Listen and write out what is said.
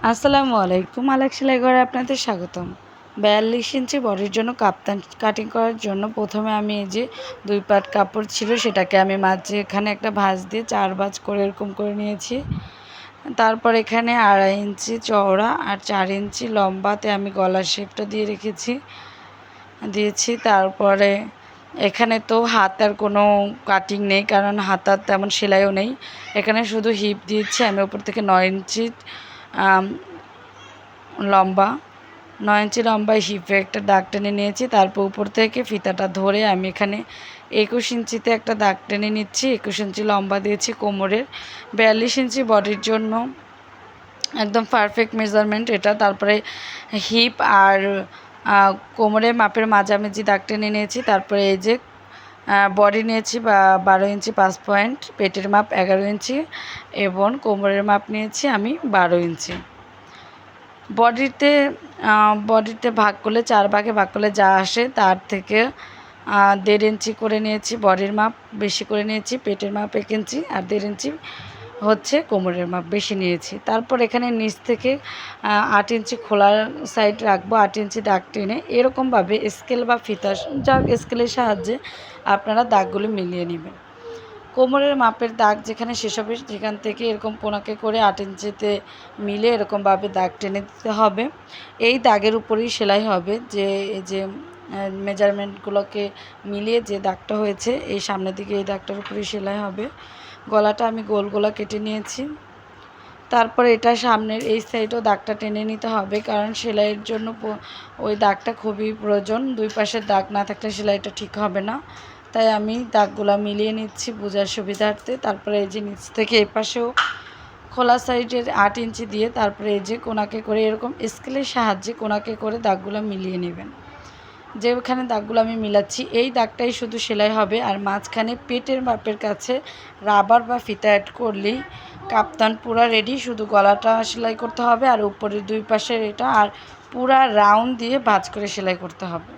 আসসালামু আলাইকুম। আলেক সেলাই ঘরে আপনাদের স্বাগতম। ৪২ ইঞ্চি বডির জন্য কাপ্তান কাটিং করার জন্য প্রথমে আমি এই যে ২ পাট কাপড় ছিল সেটাকে আমি মাঝখানে একটা ভাঁজ দিয়ে ৪ ভাঁজ করে এরকম করে নিয়েছি। তারপর এখানে ২.৫ ইঞ্চি চওড়া আর ৪ ইঞ্চি লম্বাতে আমি গলার শেপটা দিয়েছি। তারপরে এখানে তো হাতার কোনো কাটিং নেই, কারণ হাতার তেমন সেলাইও নেই। এখানে শুধু হিপ দিয়েছি আমি উপর থেকে ৯ ইঞ্চি লম্বা ৯ ইঞ্চি লম্বা হিপে একটা দাগ টেনে নিয়েছি। তারপর উপর থেকে ফিতাটা ধরে আমি এখানে ২১ ইঞ্চিতে একটা দাগ টেনে নিচ্ছি। ২১ ইঞ্চি লম্বা দিয়েছি কোমরের। ৪২ ইঞ্চি বডির জন্য একদম পারফেক্ট মেজারমেন্ট এটা। তারপরে হিপ আর কোমরের মাপের মাঝামাঝি দাগ টেনে নিয়েছি। তারপরে এই যে বডি নিয়েছি ১২ ইঞ্চি ৫ পয়েন্ট, পেটের মাপ ১১ ইঞ্চি এবং কোমরের মাপ নিয়েছি আমি ১২ ইঞ্চি। বডিতে ভাগ করলে ৪ ভাগে ভাগ করলে যা আসে তার থেকে ১.৫ ইঞ্চি করে নিয়েছি বডির মাপ, বেশি করে নিয়েছি। পেটের মাপ ১ ইঞ্চি আর ১.৫ ইঞ্চি হচ্ছে কোমরের মাপ, বেশি নিয়েছি। তারপর এখানে নিচ থেকে ৮ ইঞ্চি খোলার সাইড রাখবো। ৮ ইঞ্চি দাগ টেনে এরকমভাবে স্কেল বা ফিতা স্কেলের সাহায্যে আপনারা দাগগুলো মিলিয়ে নেবেন। কোমরের মাপের দাগ যেখানে শেষ হবে সেখান থেকে এরকম কোনাকে করে ৮ ইঞ্চিতে মিলে এরকমভাবে দাগ টেনে দিতে হবে। এই দাগের উপরেই সেলাই হবে, যে এই যে মেজারমেন্টগুলোকে মিলিয়ে যে দাগটা হয়েছে এই সামনের দিকে এই দাগটার উপরেই সেলাই হবে। গলাটা আমি গোল গলা কেটে নিয়েছি। তারপরে এটা সামনের এই সাইডেও দাগটা টেনে নিতে হবে, কারণ সেলাইয়ের জন্য ওই দাগটা খুবই প্রয়োজন। দুই পাশের দাগ না থাকলে সেলাইটা ঠিক হবে না, তাই আমি দাগগুলো মিলিয়ে নিচ্ছি বোঝার সুবিধার্থে। তারপরে এই যে নিচ থেকে এই পাশেও খোলা সাইডের ৮ ইঞ্চি দিয়ে তারপরে এই যে কোনাকে করে এরকম স্কেলের সাহায্যে কোনাকে করে দাগগুলো মিলিয়ে নেবেন। যেখানে দাগগুলো আমি মিলাচ্ছি এই দাগটাই শুধু সেলাই হবে, আর মাঝখানে পেটের মাপের কাছে রাবার বা ফিতা অ্যাড করলেই কাপ্তান পুরা রেডি। শুধু গলাটা সেলাই করতে হবে আর উপরের দুই পাশের এটা আর পুরা রাউন্ড দিয়ে ভাঁজ করে সেলাই করতে হবে।